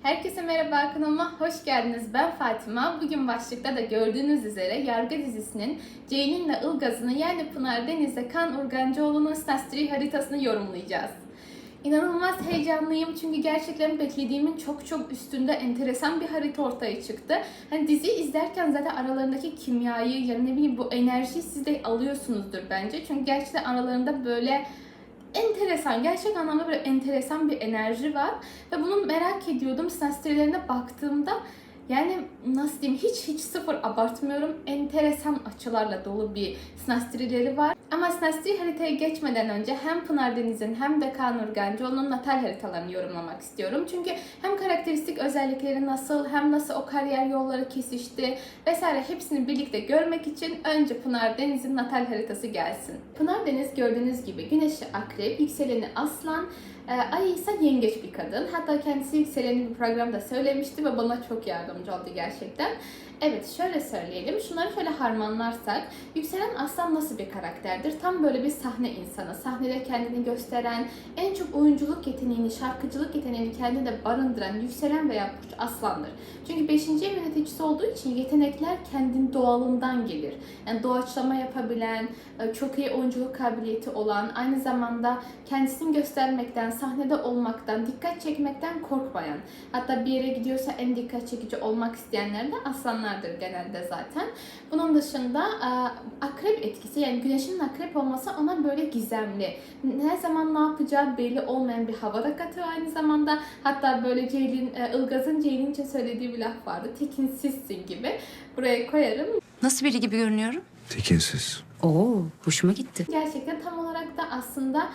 Herkese merhaba, kanalıma hoş geldiniz. Ben Fatima. Bugün başlıkta da gördüğünüz üzere Yargı dizisinin Ceylin'le Ilgaz'ını yani Pınar Deniz'le Kaan Urgancıoğlu'nun Snatch haritasını yorumlayacağız. İnanılmaz heyecanlıyım çünkü gerçekten beklediğimin çok üstünde enteresan bir harita ortaya çıktı. Hani diziyi izlerken zaten aralarındaki kimyayı, yani ne bileyim bu enerjiyi siz de alıyorsunuzdur bence. Çünkü gerçekten aralarında böyle enteresan, gerçek anlamda böyle enteresan bir enerji var. Ve bunu merak ediyordum. Snatch'lerine baktığımda yani nasıl diyeyim hiç sıfır abartmıyorum. Enteresan açılarla dolu bir Snatch'leri var. Ama Snatch haritaya geçmeden önce hem Pınar Deniz'in hem de Kaan Urgancıoğlu'nun natal haritalarını yorumlamak istiyorum. Çünkü hem karakteristik özellikleri nasıl, hem nasıl o kariyer yolları kesişti vesaire hepsini birlikte görmek için önce Pınar Deniz'in natal haritası gelsin. Pınar Deniz gördüğünüz gibi güneşi akrep, yükseleni aslan, Ay ise yengeç bir kadın. Hatta kendisi yükseleni bir programda söylemişti ve bana çok yardımcı oldu gerçekten. Evet, şöyle söyleyelim. Şunları şöyle harmanlarsak, yükselen aslan nasıl bir karakterdir? Tam böyle bir sahne insanı. Sahnede kendini gösteren, en çok oyunculuk yeteneğini, şarkıcılık yeteneğini kendinde barındıran yükselen veya burç aslandır. Çünkü 5. ev yöneticisi olduğu için yetenekler kendinin doğalından gelir. Yani doğaçlama yapabilen, çok iyi oyunculuk kabiliyeti olan, aynı zamanda kendisini göstermekten, sahnede olmaktan, dikkat çekmekten korkmayan, hatta bir yere gidiyorsa en dikkat çekici olmak isteyenler de aslanlardır genelde zaten. Bunun dışında akrep etkisi, yani güneşin akrep olması ona böyle gizemli, ne zaman ne yapacağı belli olmayan bir hava da katıyor aynı zamanda. Hatta böyle Ilgaz'ın Ceylin için söylediği bir laf vardı, tekinsizsin gibi, buraya koyarım. Nasıl biri gibi görünüyorum? Tekinsiz. Oo, hoşuma gitti. Gerçekten tam olarak da aslında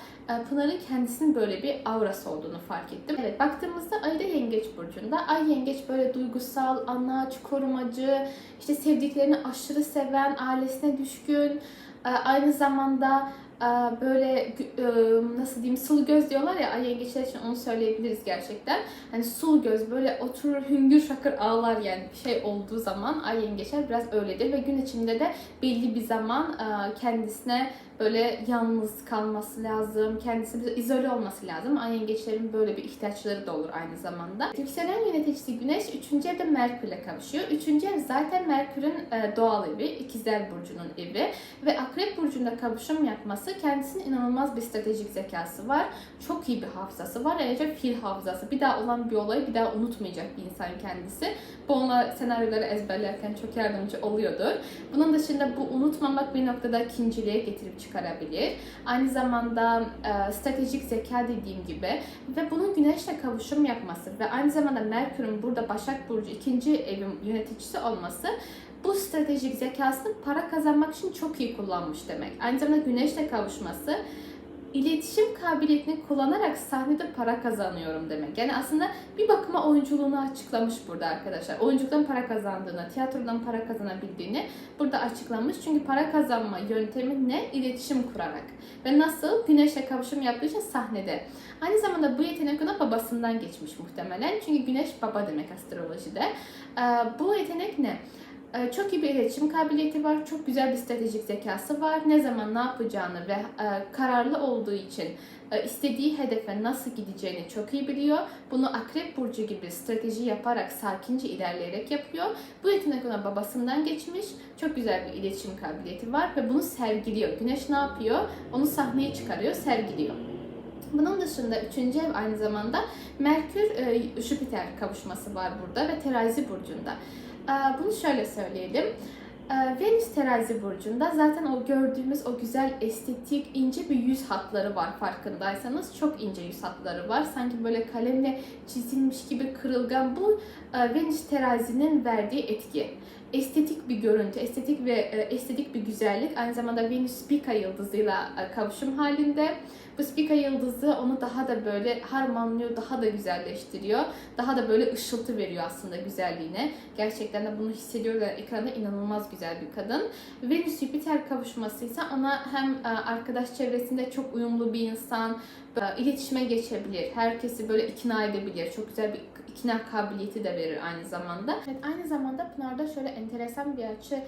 Pınar'ın kendisinin böyle bir aurası olduğunu fark ettim. Evet, baktığımızda Ay da Yengeç burcunda. Ay Yengeç böyle duygusal, anaç, korumacı, işte sevdiklerini aşırı seven, ailesine düşkün, aynı zamanda böyle nasıl diyeyim sulu göz diyorlar ya Ay Yengeçler için, onu söyleyebiliriz gerçekten. Hani sulu göz, böyle oturur hüngür şakır ağlar, yani bir şey olduğu zaman Ay Yengeçler biraz öyledir ve gün içinde de belli bir zaman kendisine böyle yalnız kalması lazım, kendisi bir izole olması lazım. Ay yengeçlerin böyle bir ihtiyaçları da olur aynı zamanda. Yükselen yöneticisi Güneş 3. evde Merkür'le kavuşuyor. 3. ev zaten Merkür'ün doğal evi, İkizler Burcu'nun evi ve Akrep Burcu'nda kavuşum yapması, kendisinin inanılmaz bir stratejik zekası var. Çok iyi bir hafızası var. Ayrıca fil hafızası. Bir daha olan bir olayı bir daha unutmayacak bir insan kendisi. Bu ona senaryoları ezberlerken çok yardımcı oluyordur. Bunun dışında bu unutmamak bir noktada ikinciliğe getirip çıkarabilir. Aynı zamanda stratejik zeka dediğim gibi ve bunun Güneş'le kavuşum yapması ve aynı zamanda Merkür'ün burada Başak Burcu 2. evin yöneticisi olması bu stratejik zekasını para kazanmak için çok iyi kullanmış demek. Aynı zamanda Güneş'le kavuşması İletişim kabiliyetini kullanarak sahnede para kazanıyorum demek. Yani aslında bir bakıma oyunculuğunu açıklamış burada arkadaşlar. Oyunculuktan para kazandığını, tiyatrodan para kazanabildiğini burada açıklamış. Çünkü para kazanma yöntemi ne? İletişim kurarak. Ve nasıl? Güneşle kavuşum yaptığı için sahnede. Aynı zamanda bu yetenek ona babasından geçmiş muhtemelen. Çünkü güneş baba demek astrolojide. Bu yetenek ne? Çok iyi bir iletişim kabiliyeti var, çok güzel bir stratejik zekası var. Ne zaman ne yapacağını ve kararlı olduğu için istediği hedefe nasıl gideceğini çok iyi biliyor. Bunu Akrep Burcu gibi strateji yaparak, sakince ilerleyerek yapıyor. Bu yetenek ona babasından geçmiş, çok güzel bir iletişim kabiliyeti var ve bunu sergiliyor. Güneş ne yapıyor? Onu sahneye çıkarıyor, sergiliyor. Bunun dışında 3. ev aynı zamanda Merkür-Jüpiter kavuşması var burada ve Terazi Burcu'nda. Bunu şöyle söyleyelim. Venüs Terazi Burcu'nda zaten o gördüğümüz o güzel estetik ince bir yüz hatları var, farkındaysanız. Çok ince yüz hatları var. Sanki böyle kalemle çizilmiş gibi kırılgan, bu Venüs Terazi'nin verdiği etki. Estetik bir görüntü, estetik bir güzellik. Aynı zamanda Venüs Spica yıldızıyla kavuşum halinde. Bu Spica yıldızı onu daha da böyle harmanlıyor, daha da güzelleştiriyor. Daha da böyle ışıltı veriyor aslında güzelliğine. Gerçekten de bunu hissediyorlar ekranda, inanılmaz güzel bir kadın. Venüs-Jüpiter kavuşması ise ona hem arkadaş çevresinde çok uyumlu bir insan, iletişime geçebilir, herkesi böyle ikna edebilir, çok güzel bir ikna kabiliyeti de verir aynı zamanda. Evet, aynı zamanda Pınar'da şöyle enteresan bir açı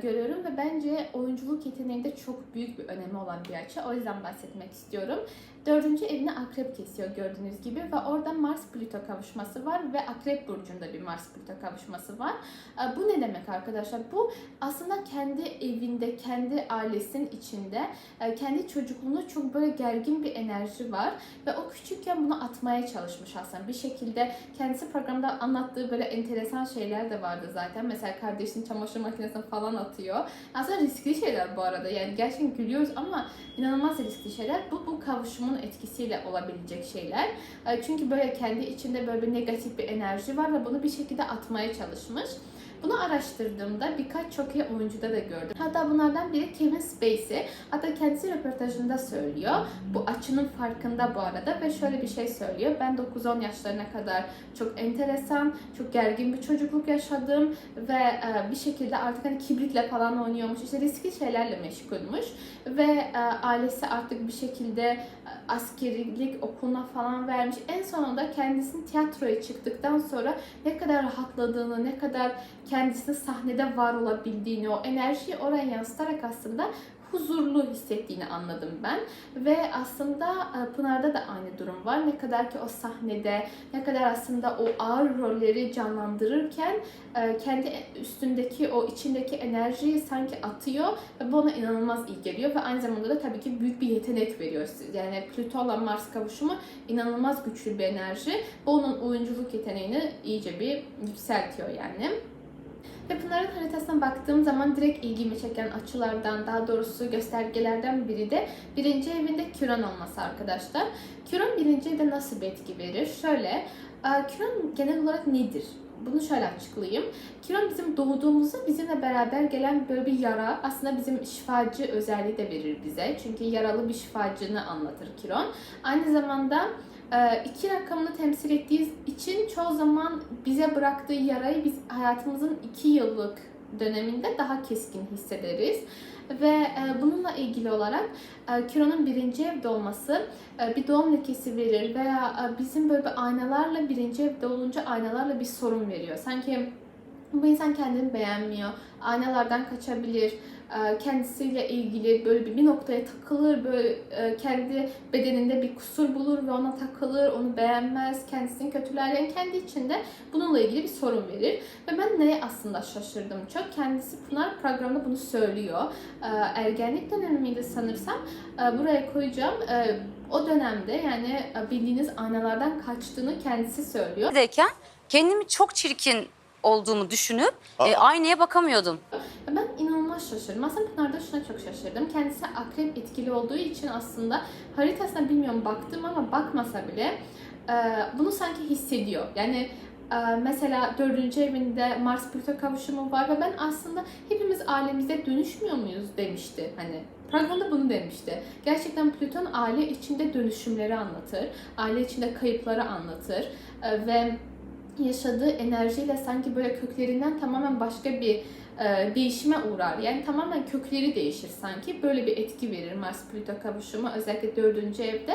görüyorum ve bence oyunculuk yeteneğinde çok büyük bir önemi olan bir açı. O yüzden bahsetmek istiyorum. Dördüncü evini Akrep kesiyor gördüğünüz gibi ve orada Mars-Plüto kavuşması var ve Akrep burcunda bir Mars-Plüto kavuşması var. Bu ne demek arkadaşlar? Bu aslında kendi evinde, kendi ailesinin içinde, kendi çocukluğunda çok böyle gergin bir enerji var ve o küçükken bunu atmaya çalışmış aslında. Bir şekilde kendisi programda anlattığı böyle enteresan şeyler de vardı zaten. Mesela kardeşinin çamaşır makinesine falan atıyor. Aslında riskli şeyler bu arada. Yani gerçekten gülüyoruz ama inanılmaz riskli şeyler. Bu kavuşumun etkisiyle olabilecek şeyler. Çünkü böyle kendi içinde böyle bir negatif bir enerji var ve bunu bir şekilde atmaya çalışmış. Bunu araştırdığımda birkaç çok iyi oyuncuda da gördüm. Hatta bunlardan biri Kevin Spacey. Hatta kendisi röportajında söylüyor. Bu açının farkında bu arada ve şöyle bir şey söylüyor. Ben 9-10 yaşlarına kadar çok enteresan, çok gergin bir çocukluk yaşadım ve bir şekilde artık hani kibritle falan oynuyormuş. İşte riskli şeylerle meşgulmüş ve ailesi artık bir şekilde askerilik okuluna falan vermiş. En sonunda kendisinin tiyatroya çıktıktan sonra ne kadar rahatladığını, ne kadar kendisini sahnede var olabildiğini, o enerjiyi oraya yansıtarak aslında huzurlu hissettiğini anladım ben. Ve aslında Pınar'da da aynı durum var. Ne kadar ki o sahnede, ne kadar aslında o ağır rolleri canlandırırken kendi üstündeki, o içindeki enerjiyi sanki atıyor ve bu ona inanılmaz iyi geliyor ve aynı zamanda da tabii ki büyük bir yetenek veriyor. Yani Plüton'la Mars kavuşumu inanılmaz güçlü bir enerji. Bu onun oyunculuk yeteneğini iyice bir yükseltiyor yani. Ve Pınar'ın haritasına baktığım zaman direkt ilgimi çeken açılardan, daha doğrusu göstergelerden biri de birinci evinde Kiron olması arkadaşlar. Kiron birinci evde nasıl bir etki verir? Şöyle, Kiron genel olarak nedir? Bunu şöyle açıklayayım. Kiron bizim doğduğumuzda bizimle beraber gelen böyle bir yara. Aslında bizim şifacı özelliği de verir bize. Çünkü yaralı bir şifacını anlatır Kiron. Aynı zamanda 2 rakamını temsil ettiği için çoğu zaman bize bıraktığı yarayı biz hayatımızın 2 yıllık döneminde daha keskin hissederiz. Ve bununla ilgili olarak Kiron'un birinci evde olması bir doğum lekesi verir veya bizim böyle bir aynalarla birinci evde olunca aynalarla bir sorun veriyor. Sanki bu insan kendini beğenmiyor, aynalardan kaçabilir, kendisiyle ilgili böyle bir noktaya takılır, böyle kendi bedeninde bir kusur bulur ve ona takılır, onu beğenmez, kendisini kötüler. Yani kendi içinde bununla ilgili bir sorun verir. Ve ben neye aslında şaşırdım çok? Kendisi Pınar programda bunu söylüyor. Ergenlik dönemiydi sanırsam. Buraya koyacağım. O dönemde yani bildiğiniz aynalardan kaçtığını kendisi söylüyor. Deyken kendimi çok çirkin olduğumu düşünüp aynaya bakamıyordum. Ben inanılmaz şaşırdım. Aslında Pınar'da şuna çok şaşırdım. Kendisi akrep etkili olduğu için aslında haritasına bilmiyorum baktım ama bakmasa bile bunu sanki hissediyor. Yani mesela 4. evinde Mars Plüto kavuşumu var ve ben aslında hepimiz ailemizde dönüşmüyor muyuz demişti. Hani programda bunu demişti. Gerçekten Plüton aile içinde dönüşümleri anlatır. Aile içinde kayıpları anlatır ve yaşadığı enerjiyle sanki böyle köklerinden tamamen başka bir değişime uğrar. Yani tamamen kökleri değişir sanki. Böyle bir etki verir Mars-Plüto kavuşumu özellikle 4. evde.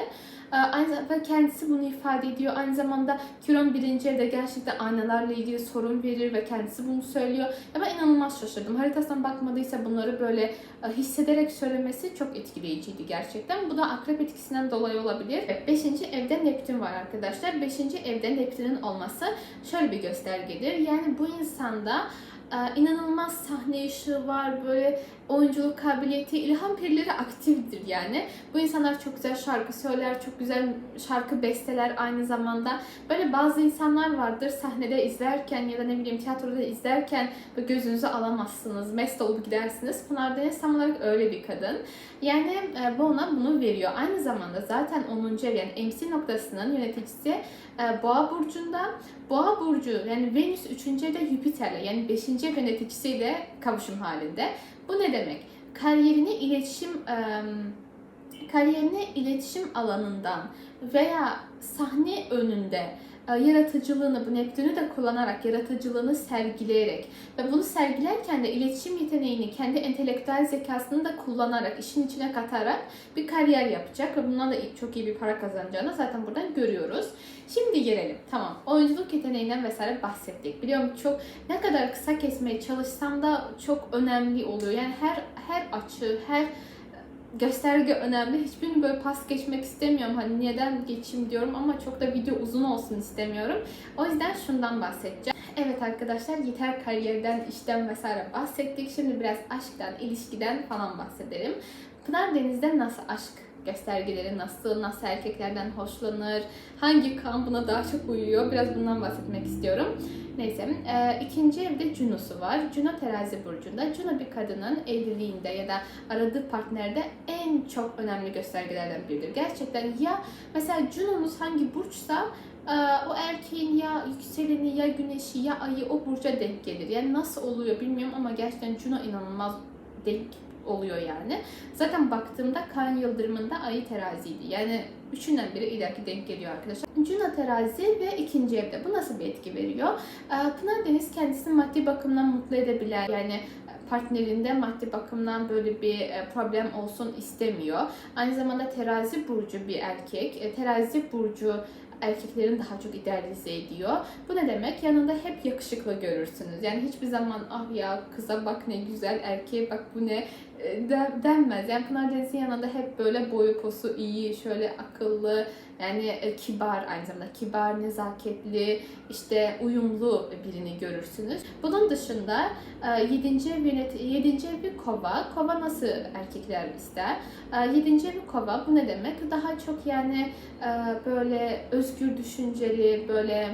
Aynı zamanda kendisi bunu ifade ediyor. Aynı zamanda Kiron 1. evde gerçekten aynalarla ilgili sorun verir ve kendisi bunu söylüyor. Ya ben inanılmaz şaşırdım. Haritasından bakmadıysa bunları böyle hissederek söylemesi çok etkileyiciydi gerçekten. Bu da akrep etkisinden dolayı olabilir. 5. evde Neptün var arkadaşlar. 5. evde Neptün'ün olması şöyle bir göstergedir. Yani bu insanda inanılmaz sahne ışığı var, böyle oyunculuk kabiliyeti, ilham perileri aktiftir yani. Bu insanlar çok güzel şarkı söyler, çok güzel şarkı besteler aynı zamanda. Böyle bazı insanlar vardır sahnede izlerken ya da ne bileyim tiyatroda izlerken böyle gözünüzü alamazsınız, mest olup gidersiniz. Pınar Deniz tam olarak öyle bir kadın. Yani bu ona bunu veriyor. Aynı zamanda zaten 10. ev yani MC noktasının yöneticisi Boğa burcunda. Boğa burcu yani Venüs 3. evde Jüpiter'le yani 5. ev yöneticisiyle kavuşum halinde. Bu ne demek? Kariyerini iletişim alanından veya sahne önünde yaratıcılığını, bu Neptün'ü de kullanarak, yaratıcılığını sergileyerek ve bunu sergilerken de iletişim yeteneğini, kendi entelektüel zekasını da kullanarak, işin içine katarak bir kariyer yapacak ve bundan da çok iyi bir para kazanacağını zaten buradan görüyoruz. Şimdi gelelim. Tamam, oyunculuk yeteneğinden vesaire bahsettik. Biliyorum çok ne kadar kısa kesmeye çalışsam da çok önemli oluyor. Yani her açı, her gösterge önemli. Hiçbirini böyle pas geçmek istemiyorum. Hani neden geçeyim diyorum ama çok da video uzun olsun istemiyorum. O yüzden şundan bahsedeceğim. Evet arkadaşlar, yeter kariyerden, işten vesaire bahsettik. Şimdi biraz aşktan, ilişkiden falan bahsedelim. Pınar Deniz'de nasıl aşk göstergeleri, nasıl erkeklerden hoşlanır, hangi kan buna daha çok uyuyor, biraz bundan bahsetmek istiyorum. Neyse, ikinci evde Juno'su var. Juno terazi burcunda. Juno bir kadının evliliğinde ya da aradığı partnerde en çok önemli göstergelerden biridir. Gerçekten ya mesela Juno'nuz hangi burçsa o erkeğin ya yükseleni ya güneşi ya ayı o burca denk gelir. Yani nasıl oluyor bilmiyorum ama gerçekten Juno inanılmaz denk oluyor yani. Zaten baktığımda Kaan Yıldırım'ın da ayı teraziydi. Yani üçünden biri illaki denk geliyor arkadaşlar. Juno terazi ve ikinci evde. Bu nasıl bir etki veriyor? Pınar Deniz kendisini maddi bakımdan mutlu edebilen, yani partnerinde maddi bakımdan böyle bir problem olsun istemiyor. Aynı zamanda terazi burcu bir erkek. Terazi burcu erkeklerin daha çok idealize ediyor. Bu ne demek? Yanında hep yakışıklı görürsünüz. Yani hiçbir zaman ah ya kıza bak ne güzel, erkeğe bak bu ne denmez. Yani Pınar Deniz'in yanında hep böyle boyu posu iyi, şöyle akıllı, yani kibar, aynı zamanda kibar, nezaketli, işte uyumlu birini görürsünüz. Bunun dışında 7. evi Kova. Kova nasıl erkekler ister? 7. evi Kova, bu ne demek? Daha çok yani böyle özgür düşünceli, böyle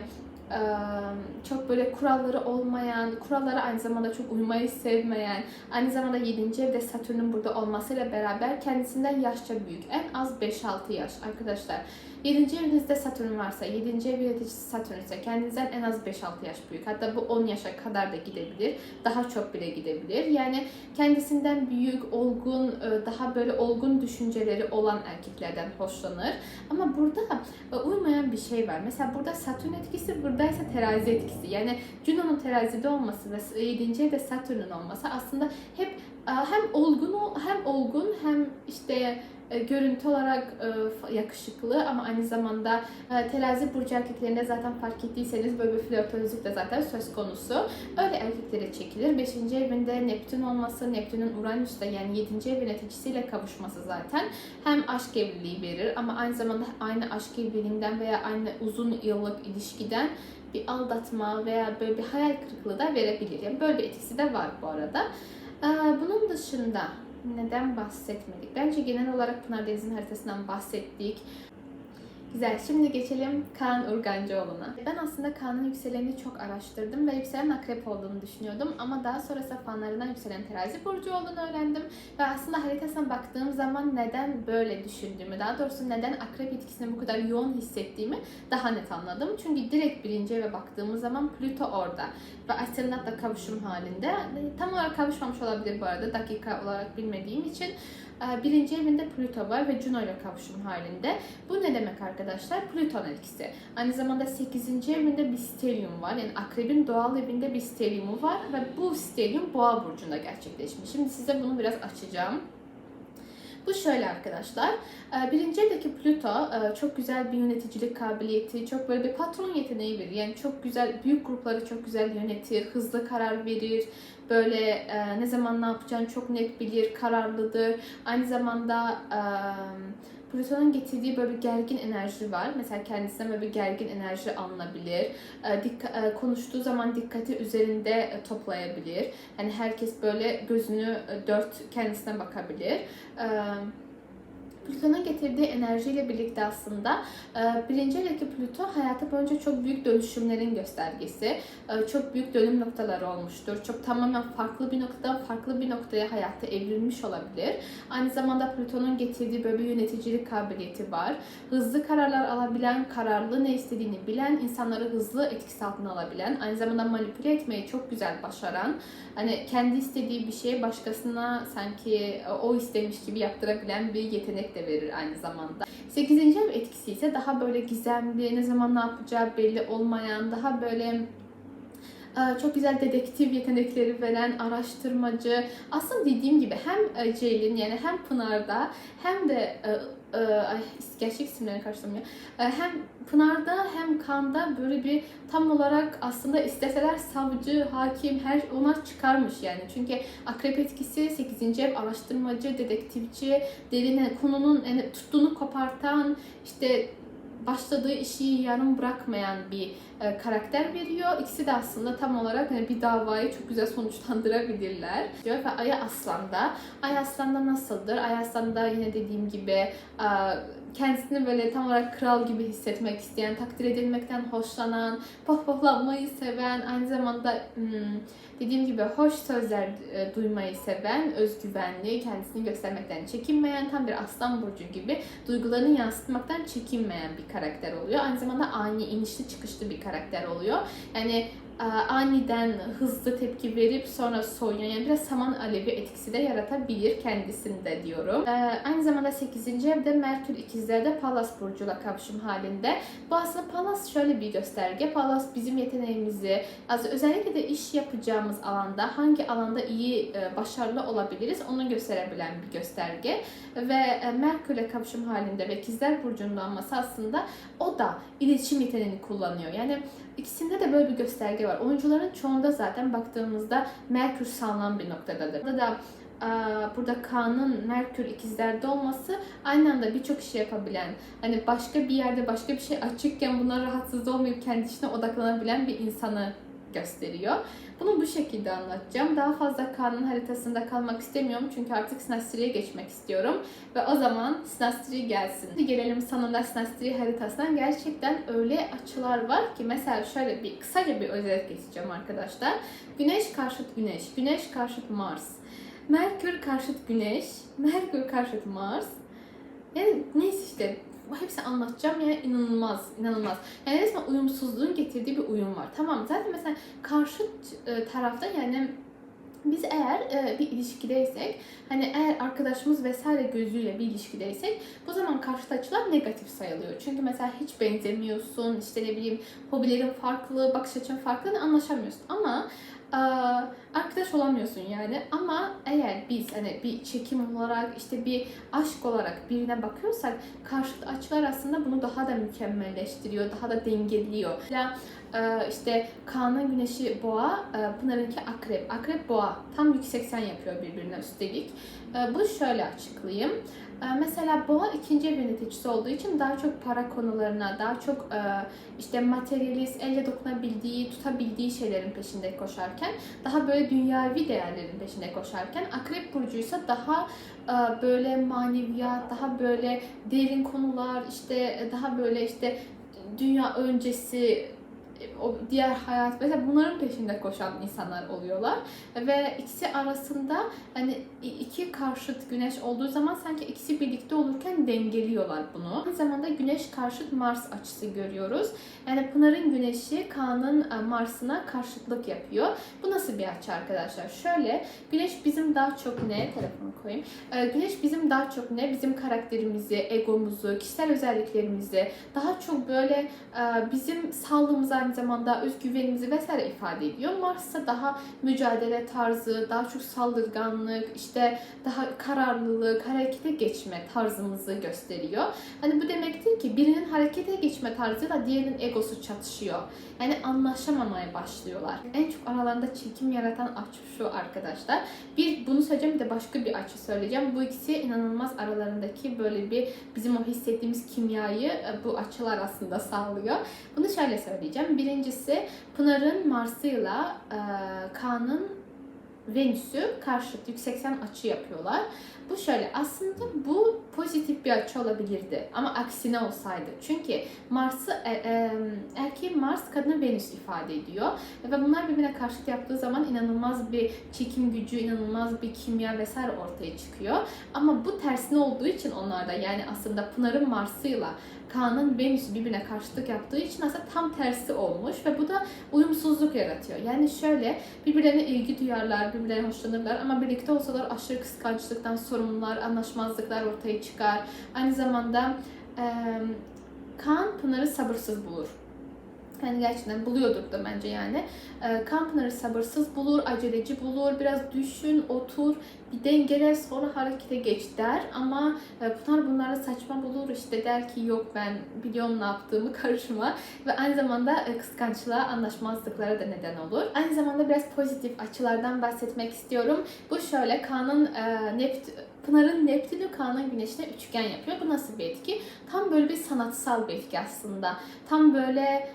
çok böyle kuralları olmayan, kurallara aynı zamanda çok uymayı sevmeyen, aynı zamanda 7. evde Satürn'ün burada olmasıyla beraber kendisinden yaşça büyük. En az 5-6 yaş arkadaşlar. 7. evinizde Satürn varsa, 7. ev yöneticisi Satürn ise kendinizden en az 5-6 yaş büyük. Hatta bu 10 yaşa kadar da gidebilir. Daha çok bile gidebilir. Yani kendisinden büyük, olgun, daha böyle olgun düşünceleri olan erkeklerden hoşlanır. Ama burada uymayan bir şey var. Mesela burada Satürn etkisi, buradaysa terazi etkisi. Yani Juno'nun terazide olması ve 7. evde Satürn'ün olması aslında hep hem olgun hem işte görüntü olarak yakışıklı ama aynı zamanda terazi burcu erkeklerinde zaten fark ettiyseniz böyle bir flörtözlük de zaten söz konusu. Öyle erkeklere çekilir. 5. evinde Neptün olması, Neptün'ün Uranüs'te yani 7. ev yöneticisiyle kavuşması zaten hem aşk evliliği verir ama aynı zamanda aynı aşk evliliğinden veya aynı uzun yıllık ilişkiden bir aldatma veya böyle bir hayal kırıklığı da verebilir. Yani böyle bir etkisi de var bu arada. Bunun dışında neden bahsetmedik? Bence genel olarak Pınar Deniz'in haritasından bahsettik. Güzel. Şimdi geçelim Kaan Urgancıoğlu'na. Ben aslında Kaan'ın yükselenini çok araştırdım ve yükselen akrep olduğunu düşünüyordum. Ama daha sonrasında fanlarından yükselen terazi burcu olduğunu öğrendim. Ve aslında haritasına baktığım zaman neden böyle düşündüğümü, daha doğrusu neden akrep etkisini bu kadar yoğun hissettiğimi daha net anladım. Çünkü direkt birinci eve baktığımız zaman Plüto orada. Ve Ascendant'la kavuşum halinde. Tam olarak kavuşmamış olabilir bu arada. Dakika olarak bilmediğim için. Birinci evinde Plüto var ve Juno ile kavuşum halinde. Bu ne demek arkadaşlar? Plüton etkisi. Aynı zamanda 8. evinde bir stelyum var. Yani akrebin doğal evinde bir stelyumu var ve bu stelyum boğa burcunda gerçekleşmiş. Şimdi size bunu biraz açacağım. Bu şöyle arkadaşlar. Birinci evdeki Plüto çok güzel bir yöneticilik kabiliyeti, çok böyle bir patron yeteneği verir. Yani çok güzel, büyük grupları çok güzel yönetir, hızlı karar verir. Böyle ne zaman ne yapacağını çok net bilir, kararlıdır. Aynı zamanda Plüton'un getirdiği böyle bir gergin enerji var. Mesela kendisinden böyle bir gergin enerji alınabilir. Konuştuğu zaman dikkati üzerinde toplayabilir. Yani herkes böyle gözünü dört kendisine bakabilir. Plüton'un getirdiği enerjiyle birlikte aslında birinci evdeki Plüto hayatı boyunca çok büyük dönüşümlerin göstergesi. Çok büyük dönüm noktaları olmuştur. Çok tamamen farklı bir noktadan farklı bir noktaya hayatta evrilmiş olabilir. Aynı zamanda Plüton'un getirdiği böyle bir yöneticilik kabiliyeti var. Hızlı kararlar alabilen, kararlı ne istediğini bilen, insanları hızlı etkisi altına alabilen, aynı zamanda manipüle etmeyi çok güzel başaran, hani kendi istediği bir şeyi başkasına sanki o istemiş gibi yaptırabilen bir yetenek de verir aynı zamanda. 8. ev etkisi ise daha böyle gizemli, ne zaman ne yapacağı belli olmayan, daha böyle çok güzel dedektif yetenekleri veren, araştırmacı. Aslında dediğim gibi hem Ceylin yani hem Pınar'da hem de gerçek isimlerini karıştırmıyor. Hem Pınar'da hem Kaan'da böyle bir tam olarak aslında isteseler savcı, hakim her onlar çıkarmış yani. Çünkü akrep etkisi 8. ev araştırmacı, dedektifçi, derine konunun yani tuttuğunu kopartan, işte başladığı işi yarım bırakmayan bir karakter veriyor. İkisi de aslında tam olarak hani bir davayı çok güzel sonuçlandırabilirler. Ve Ay Aslan'da. Ay Aslan'da nasıldır? Ay Aslan'da yine dediğim gibi kendisini böyle tam olarak kral gibi hissetmek isteyen, takdir edilmekten hoşlanan, pohpohlanmayı seven, aynı zamanda dediğim gibi hoş sözler duymayı seven, özgüvenli, kendisini göstermekten çekinmeyen, tam bir aslan burcu gibi duygularını yansıtmaktan çekinmeyen bir karakter oluyor. Aynı zamanda ani, inişli çıkışlı bir karakter oluyor. Yani aniden hızlı tepki verip sonra soğuyan, yani biraz saman alevi etkisi de yaratabilir kendisinde diyorum. Aynı zamanda 8. evde Merkür ikizlerde Pallas burcuyla kavuşum halinde. Bu aslında Pallas şöyle bir gösterge. Pallas bizim yeteneğimizi, özellikle de iş yapacağımız alanda hangi alanda iyi, başarılı olabiliriz onu gösterebilen bir gösterge. Ve Merkür'le kavuşum halinde ve ikizler burcunda olması aslında o da iletişim yeteneğini kullanıyor. Yani İkisinde de böyle bir gösterge var. Oyuncuların çoğunda zaten baktığımızda Merkür sağlam bir noktadadır. Burada Kaan'ın Merkür ikizlerde olması aynı anda birçok şey yapabilen, hani başka bir yerde başka bir şey açıkken buna rahatsız olmayıp kendi işine odaklanabilen bir insanı gösteriyor. Bunu bu şekilde anlatacağım. Daha fazla Kaan'ın haritasında kalmak istemiyorum çünkü artık Sinastri'ye geçmek istiyorum. Ve o zaman Sinastri gelsin. Şimdi gelelim sonunda Sinastri haritasından. Gerçekten öyle açılar var ki mesela şöyle bir kısaca bir özet geçeceğim arkadaşlar. Güneş karşıt Güneş, Güneş karşıt Mars, Merkür karşıt Güneş, Merkür karşıt Mars. Yani neyse işte hepsini anlatacağım yani inanılmaz. Yani resmen uyumsuzluğun getirdiği bir uyum var. Tamam zaten mesela karşıt tarafta yani biz eğer bir ilişkideysek, hani eğer arkadaşımız vesaire gözüyle bir ilişkideysek bu zaman karşıt açılar negatif sayılıyor. Çünkü mesela hiç benzemiyorsun, işte ne bileyim hobilerin farklı, bakış açın farklı, anlaşamıyorsun. Ama arkadaş olamıyorsun yani. Ama eğer biz hani bir çekim olarak, işte bir aşk olarak birine bakıyorsak karşıt açılar aslında bunu daha da mükemmelleştiriyor, daha da dengeliyor. Ya işte Kaan'ın güneşi boğa, Pınar'ınki akrep. Akrep boğa tam yükseksen yapıyor birbirine üstelik. Bunu şöyle açıklayayım. Mesela boğa 2. ev yöneticisi olduğu için daha çok para konularına, daha çok işte materyalist, elle dokunabildiği, tutabildiği şeylerin peşinde koşarken, daha böyle dünyavi değerlerin peşinde koşarken, akrep burcuysa daha böyle maneviyat, daha böyle derin konular, işte daha böyle işte dünya öncesi, o diğer hayat mesela bunların peşinde koşan insanlar oluyorlar ve ikisi arasında hani iki karşıt güneş olduğu zaman sanki ikisi birlikte olurken dengeliyorlar bunu. Aynı zamanda güneş karşıt Mars açısı görüyoruz. Yani Pınar'ın güneşi Kaan'ın Mars'ına karşıtlık yapıyor. Bu nasıl bir açı arkadaşlar? Şöyle, güneş bizim daha çok ne? Telefonu koyayım. Güneş bizim daha çok ne? Bizim karakterimizi, egomuzu, kişisel özelliklerimizi daha çok böyle bizim sağlığımızı, aynı zamanda özgüvenimizi vesaire ifade ediyor. Mars ise daha mücadele tarzı, daha çok saldırganlık, işte daha kararlılık, harekete geçme tarzımızı gösteriyor. Hani bu demektir ki birinin harekete geçme tarzıyla diğerinin egosu çatışıyor. Yani anlaşamamaya başlıyorlar. En çok aralarında çekim yaratan açı şu arkadaşlar. Bir bunu söyleyeceğim, bir de başka bir açı söyleyeceğim. Bu ikisi inanılmaz aralarındaki böyle bir bizim o hissettiğimiz kimyayı bu açılar aslında sağlıyor. Bunu şöyle söyleyeceğim. Birincisi Pınar'ın Mars'ıyla Kaan'ın Venüs'ü karşıt yükseksen açı yapıyorlar. Bu şöyle, aslında bu pozitif bir açı olabilirdi ama aksine olsaydı. Çünkü Mars'ı erkeğin Mars, kadını Venüs ifade ediyor ve bunlar birbirine karşıt yaptığı zaman inanılmaz bir çekim gücü, inanılmaz bir kimya vesaire ortaya çıkıyor. Ama bu tersine olduğu için onlarda, yani aslında Pınar'ın Mars'ıyla Kaan'ın Venüs'ü birbirine karşıtlık yaptığı için aslında tam tersi olmuş ve bu da uyumsuzluk yaratıyor. Yani şöyle, birbirlerine ilgi duyarlar, birbirlerine hoşlanırlar ama birlikte olsalar aşırı kıskançlıktan sorunlar, anlaşmazlıklar ortaya çıkar. Aynı zamanda Kaan Pınar'ı sabırsız bulur. Yani gerçekten buluyordur da bence yani. Kaan Pınar'ı sabırsız bulur, aceleci bulur, biraz düşün, otur, bir dengele, sonra harekete geç der. Ama Pınar bunları saçma bulur, işte der ki yok ben biliyorum ne yaptığımı, karışma. Ve aynı zamanda kıskançlığa, anlaşmazlıklara da neden olur. Aynı zamanda biraz pozitif açılardan bahsetmek istiyorum. Bu şöyle, Pınar'ın Neptün'ü Kaan'ın Güneş'ine üçgen yapıyor. Bu nasıl bir etki? Tam böyle bir sanatsal bir etki aslında. Tam böyle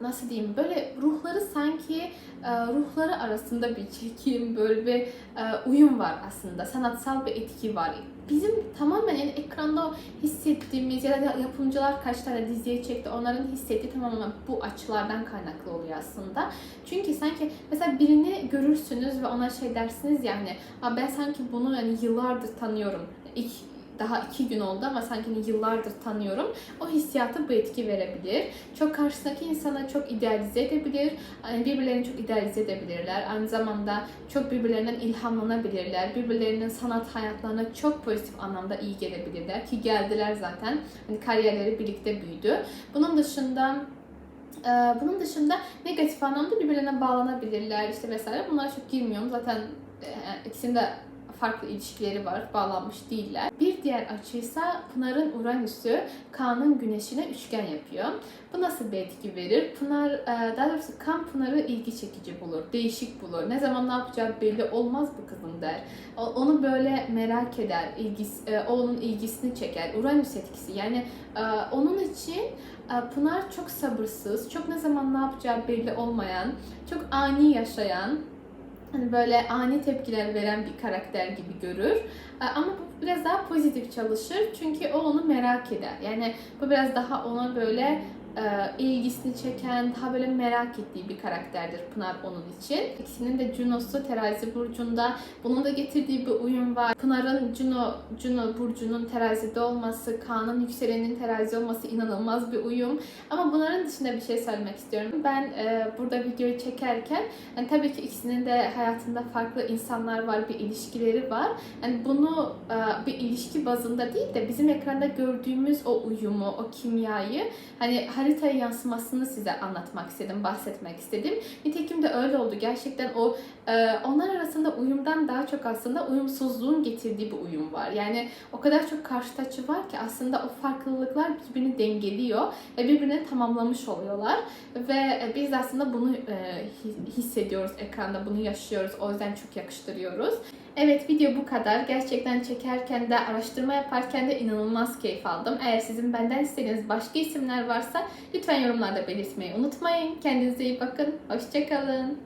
nasıl diyeyim, böyle ruhları sanki ruhları arasında bir çekim, böyle bir uyum var aslında. Sanatsal bir etki var. Bizim tamamen yani ekranda hissettiğimiz ya da yapımcılar kaç tane diziye çekti, onların hissettiği tamamen bu açılardan kaynaklı oluyor aslında. Çünkü sanki mesela birini görürsünüz ve ona şey dersiniz yani, ben sanki bunu yani yıllardır tanıyorum. Daha 2 gün oldu ama sanki yıllardır tanıyorum. O hissiyatı bu etki verebilir. Çok karşısındaki insana çok idealize edebilir. Yani birbirlerini çok idealize edebilirler. Aynı zamanda çok birbirlerinden ilhamlanabilirler. Birbirlerinin sanat hayatlarına çok pozitif anlamda iyi gelebilirler. Ki geldiler zaten. Hani kariyerleri birlikte büyüdü. Bunun dışında negatif anlamda birbirlerine bağlanabilirler. İşte vesaire. Bunlara çok girmiyorum. Zaten ikisinde farklı ilişkileri var, bağlanmış değiller. Bir diğer açıysa Pınar'ın Uranüs'ü Kaan'ın Güneş'ine üçgen yapıyor. Bu nasıl bir etki verir? Daha doğrusu Kaan Pınar'ı ilgi çekici bulur, değişik bulur. Ne zaman ne yapacağı belli olmaz bu kızın der. Onu böyle merak eder, o onun ilgisini çeker. Uranüs etkisi yani onun için Pınar çok sabırsız, çok ne zaman ne yapacağı belli olmayan, çok ani yaşayan, hani böyle ani tepkiler veren bir karakter gibi görür. Ama bu biraz daha pozitif çalışır. Çünkü o onu merak eder. Yani bu biraz daha ona böyle ilgisini çeken, daha böyle merak ettiği bir karakterdir Pınar onun için. İkisinin de Juno'su Terazi burcunda. Bunun da getirdiği bir uyum var. Pınar'ın Juno burcunun terazide olması, Kaan'ın yükselenin terazi olması inanılmaz bir uyum. Ama bunların dışında bir şey söylemek istiyorum. Ben burada videoyu çekerken yani tabii ki ikisinin de hayatında farklı insanlar var, bir ilişkileri var. Yani bunu bir ilişki bazında değil de bizim ekranda gördüğümüz o uyumu, o kimyayı hani haritaya yansımasını size anlatmak istedim, bahsetmek istedim. Nitekim de öyle oldu. Gerçekten onlar arasında uyumdan daha çok aslında uyumsuzluğun getirdiği bir uyum var. Yani o kadar çok karşıt açı var ki aslında o farklılıklar birbirini dengeliyor ve birbirini tamamlamış oluyorlar. Ve biz aslında bunu hissediyoruz ekranda, bunu yaşıyoruz. O yüzden çok yakıştırıyoruz. Evet, video bu kadar. Gerçekten çekerken de, araştırma yaparken de inanılmaz keyif aldım. Eğer sizin benden istediğiniz başka isimler varsa lütfen yorumlarda belirtmeyi unutmayın. Kendinize iyi bakın. Hoşça kalın.